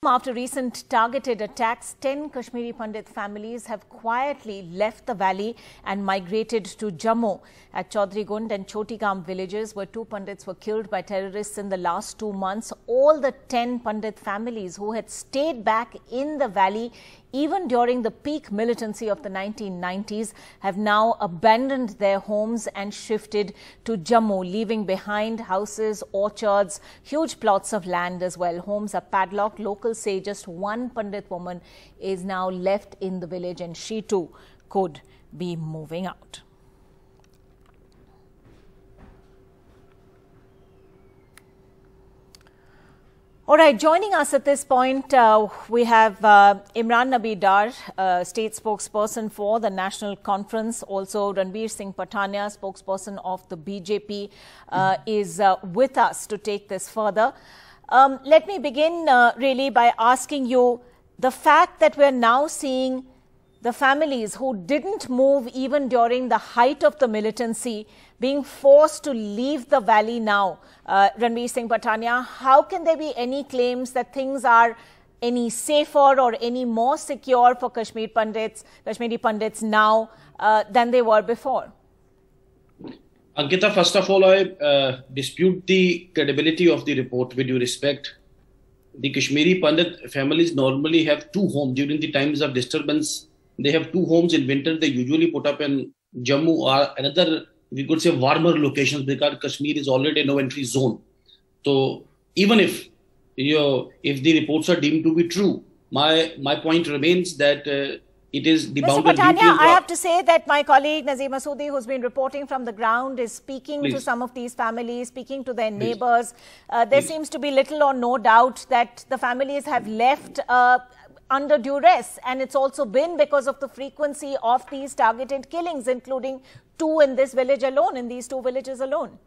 After recent targeted attacks, 10 Kashmiri Pandit families have quietly left the valley and migrated to Jammu. At Chaudhry Gund and Chotigam villages, where 2 Pandits were killed by terrorists in the last 2 months, all the 10 Pandit families who had stayed back in the valley even during the peak militancy of the 1990s have now abandoned their homes and shifted to Jammu, leaving behind houses, orchards, huge plots of land as well. Homes are padlocked. Locals say just one Pandit woman is now left in the village and she too could be moving out. All right, joining us at this point, we have Imran Nabi Dar, state spokesperson for the National Conference. Also, Ranveer Singh Patania, spokesperson of the BJP, is with us to take this further. Let me begin really by asking you the fact that we're now seeing the families who didn't move even during the height of the militancy being forced to leave the valley now. Ranveer Singh Patania, how can there be any claims that things are any safer or any more secure for Kashmiri Pandits now than they were before? Ankita, first of all, I dispute the credibility of the report with due respect. The Kashmiri Pandit families normally have 2 homes during the times of disturbance. They have 2 homes in winter. They usually put up in Jammu or another, we could say, warmer locations, because Kashmir is already a no-entry zone. So even if the reports are deemed to be true, my point remains that it is the boundary. Mr. Patania, I have to say that my colleague Nazim Masoodi, who's been reporting from the ground, is speaking to some of these families, speaking to their neighbors. There seems to be little or no doubt that the families have left under duress, and it's also been because of the frequency of these targeted killings, including 2 in this village alone, in these 2 villages alone.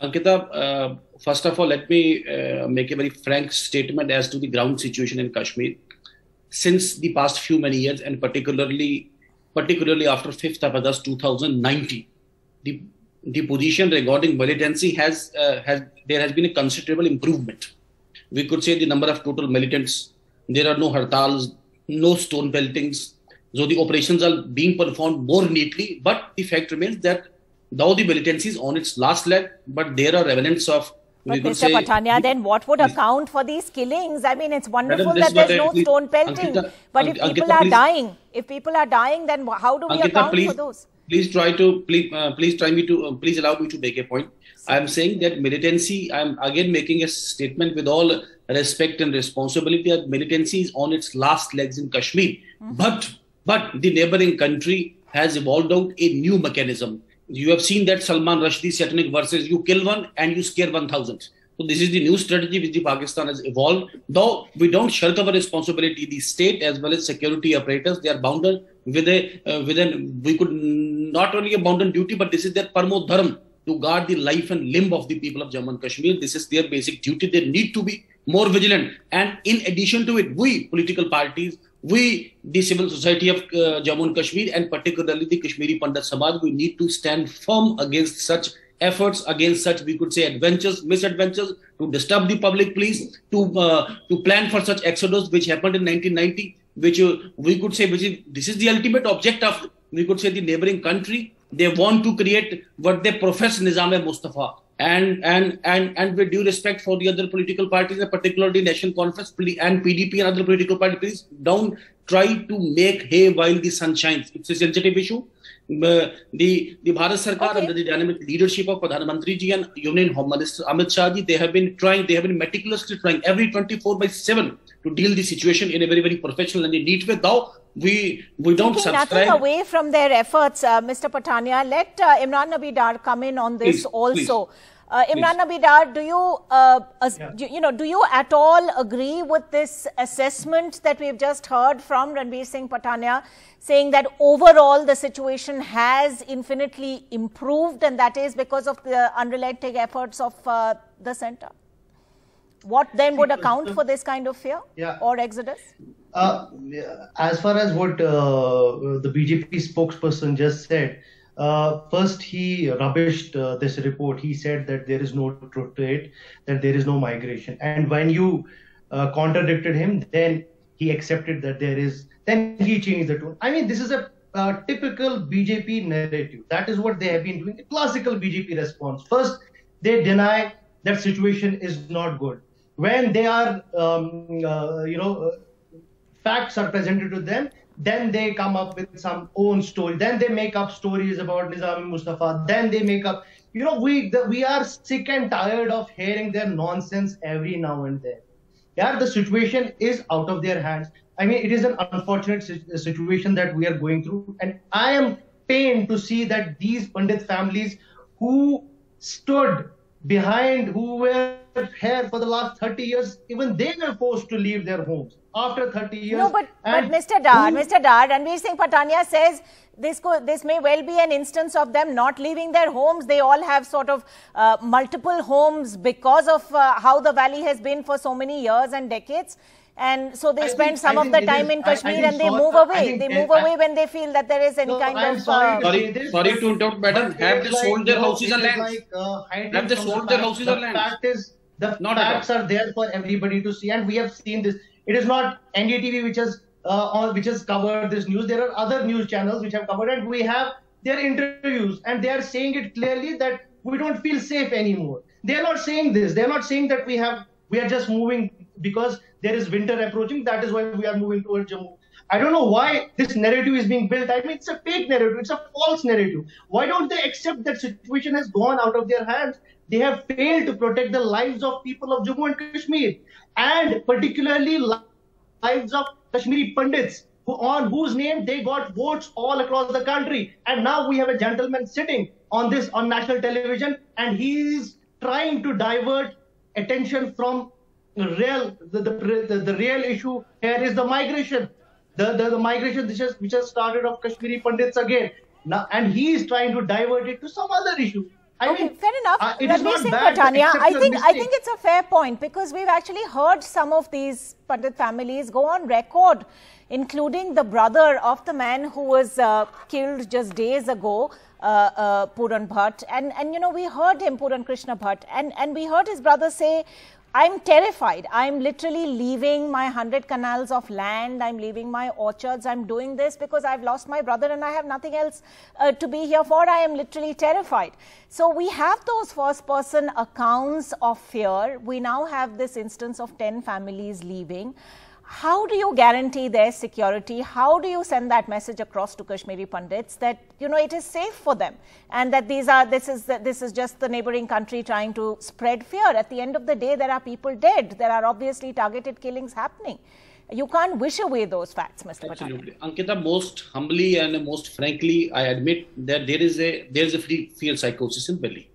Ankita, first of all, let me make a very frank statement as to the ground situation in Kashmir. Since the past many years, and particularly after 5th of August 2019, the position regarding militancy there has been a considerable improvement. We could say the number of total militants. There are no hartals, no stone peltings. So the operations are being performed more neatly. But the fact remains that though the militancy is on its last leg, but there are remnants of... But Mr. Patania, then what would account for these killings? I mean, it's wonderful that there's no stone pelting. But if people are dying, then how do we account for those? Please allow me to make a point. I'm saying that militancy, I'm again making a statement with all respect and responsibility, that militancy is on its last legs in Kashmir. But the neighboring country has evolved out a new mechanism. You have seen that Salman Rushdie satanic verses, you kill one and you scare 1,000. So this is the new strategy which the Pakistan has evolved. Though we don't shirk our responsibility, the state as well as security operators, they are bounded with we could not only a bounden duty, but this is their parmo dharma, to guard the life and limb of the people of Jammu and Kashmir. This is their basic duty. They need to be more vigilant. And in addition to it, we political parties, we the civil society of Jammu and Kashmir, and particularly the Kashmiri Pandit Samaj, we need to stand firm against such efforts, against such, we could say, misadventures, to disturb the public peace, to plan for such exodus which happened in 1990, which we could say, this is the ultimate object of, we could say, the neighboring country. They want to create what they profess Nizam-e-Mustafa. And with due respect for the other political parties, and particularly National Conference and PDP and other political parties, please don't try to make hay while the sun shines. It's a sensitive issue. The Bharat Sarkar, under the dynamic leadership of Pradhan Mantri ji and Union Home Minister Amit Shah ji, they have been meticulously trying every 24/7 to deal the situation in a very, very professional and a neat way. Though we don't subscribe. Nothing away from their efforts, Mr. Patania. Let Imran Nabi Dar come in on this also. Imran Nabi Dar, do you at all agree with this assessment that we've just heard from Ranveer Singh Patania, saying that overall the situation has infinitely improved, and that is because of the unrelenting efforts of the centre? What then would account for this kind of fear or exodus? As far as what the BJP spokesperson just said, first he rubbished this report. He said that there is no truth to it, that there is no migration. And when you contradicted him, then he accepted that then he changed the tone. I mean, this is a typical BJP narrative. That is what they have been doing. The classical BJP response. First, they deny that situation is not good. When they are, facts are presented to them, then they come up with some own story. Then they make up stories about Nizami Mustafa. Then they make up, we are sick and tired of hearing their nonsense every now and then. Yeah, the situation is out of their hands. I mean, it is an unfortunate situation that we are going through. And I am pained to see that these Pandit families who stood behind, who were here for the last 30 years, even they were forced to leave their homes after 30 years. No, but Mr. Dar, Ranveer Singh Patania says this may well be an instance of them not leaving their homes. They all have sort of multiple homes because of how the valley has been for so many years and decades. And so they spend some of the time in Kashmir and they move away. They move away when they feel that there is any kind of... Sorry to interrupt, madam. Have they sold their houses and lands? Have they sold their houses or lands? The facts are there for everybody to see, and we have seen this. It is not NDTV which has covered this news. There are other news channels which have covered it. We have their interviews, and they are saying it clearly that we don't feel safe anymore. They are not saying this. They are not saying that we are just moving because there is winter approaching. That is why we are moving towards Jammu. I don't know why this narrative is being built. I mean, it's a fake narrative. It's a false narrative. Why don't they accept that situation has gone out of their hands? They have failed to protect the lives of people of Jammu and Kashmir, and particularly lives of Kashmiri Pandits, on whose name they got votes all across the country. And now we have a gentleman sitting on national television, and he is trying to divert attention from the real issue here is the migration, the migration which has started of Kashmiri Pandits again. Now, and he is trying to divert it to some other issue. I mean, fair enough. Ranveer Singh Patania, I think it's a fair point, because we've actually heard some of these Pandit families go on record, including the brother of the man who was killed just days ago, Puran Bhatt. And we heard him, Puran Krishna Bhatt, and we heard his brother say, I'm terrified. I'm literally leaving my 100 canals of land. I'm leaving my orchards. I'm doing this because I've lost my brother and I have nothing else to be here for. I am literally terrified. So we have those first-person accounts of fear. We now have this instance of 10 families leaving. How do you guarantee their security? How do you send that message across to Kashmiri Pandits that, it is safe for them, and that this is just the neighboring country trying to spread fear? At the end of the day, there are people dead. There are obviously targeted killings happening. You can't wish away those facts, Mr. Absolutely. Ankita, most humbly and most frankly, I admit that there is a free fear psychosis in Delhi.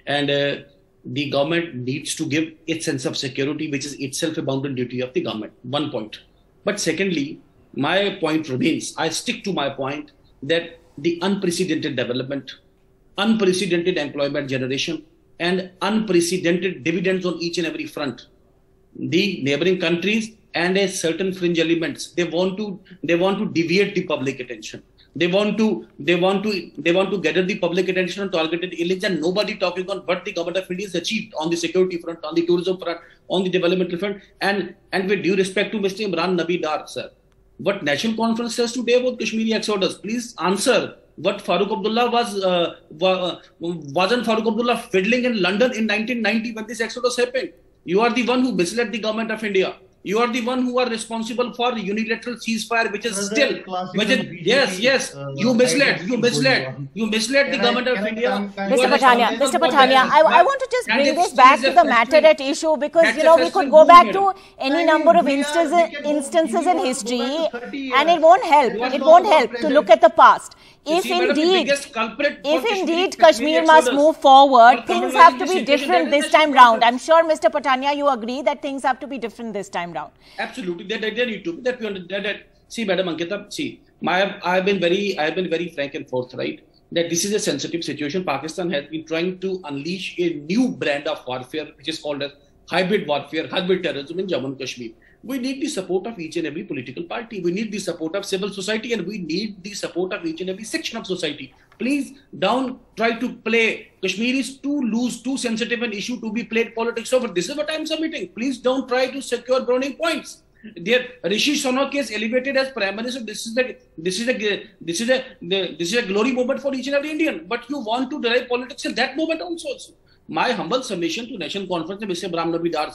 And the government needs to give its sense of security, which is itself a bounden duty of the government. One point. But secondly, my point remains, I stick to my point that the unprecedented development, unprecedented employment generation, and unprecedented dividends on each and every front. The neighboring countries and a certain fringe elements, they want to deviate the public attention. They want to gather the public attention on targeted killings, and nobody talking on what the government of India has achieved on the security front, on the tourism front, on the developmental front. And with due respect to Mr. Imran Nabi Dar, sir, what National Conference says today about Kashmiri exodus, please answer. What Farooq Abdullah wasn't Farooq Abdullah fiddling in London in 1990 when this exodus happened? You are the one who misled the government of India. You are the one who are responsible for the unilateral ceasefire, which is still, you misled the government of India. Mr. Patania, I want to just bring this back to the matter at issue, because, we could go back to any number of instances in history, and it won't help. It won't help to look at the past. If indeed Kashmir must move forward, things have to be different this time round. I'm sure, Mr. Patania, you agree that things have to be different this time round. Absolutely, they need to. That we understand. See, Madam Ankita, I have been very frank and forthright that this is a sensitive situation. Pakistan has been trying to unleash a new brand of warfare, which is called as hybrid warfare, hybrid terrorism in Jammu and Kashmir. We need the support of each and every political party. We need the support of civil society, and we need the support of each and every section of society Please don't try to play. Kashmir is too loose, too sensitive an issue to be played politics over. This is what I'm submitting. Please don't try to secure browning points. There, Rishi Sunak is elevated as Prime Minister. This is a glory moment for each and every Indian. But you want to derive politics in that moment also. My humble submission to National Conference, Mr. Ram Nabi Dar,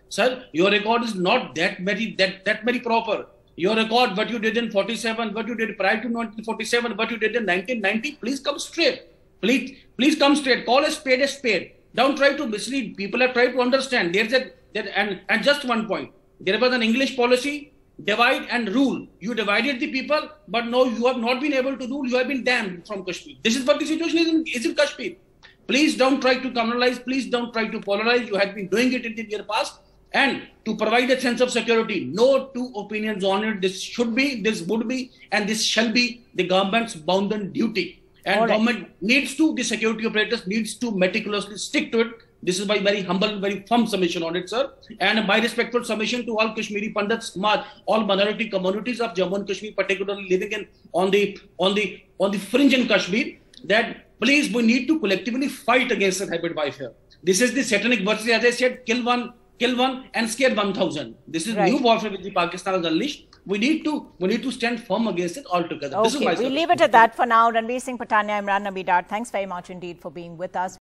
sir, your record is not that very proper. Your record, what you did in 47, what you did prior to 1947, what you did in 1990, please come straight. Please come straight. Call a spade a spade. Don't try to mislead. People have tried to understand. And just one point. There was an English policy, divide and rule. You divided the people, but no, you have not been able to rule. You have been damned from Kashmir. This is what the situation is in Kashmir. Please don't try to communalize. Please don't try to polarize. You have been doing it in the year past. And to provide a sense of security, no two opinions on it. This should be, this would be, and this shall be the government's bounden duty. And government needs to, the security operators needs to meticulously stick to it. This is my very humble, very firm submission on it, sir. And my respectful submission to all Kashmiri Pandits, all minority communities of Jammu and Kashmir, particularly living on the fringe in Kashmir, that please, we need to collectively fight against that hybrid warfare. This is the satanic verse, as I said, kill one and scare 1,000. This is new warfare which the Pakistan has unleashed. We need to stand firm against it altogether. Okay, we'll leave it at that for now. Ranveer Singh Patania, Imran Nabi Dar, thanks very much indeed for being with us.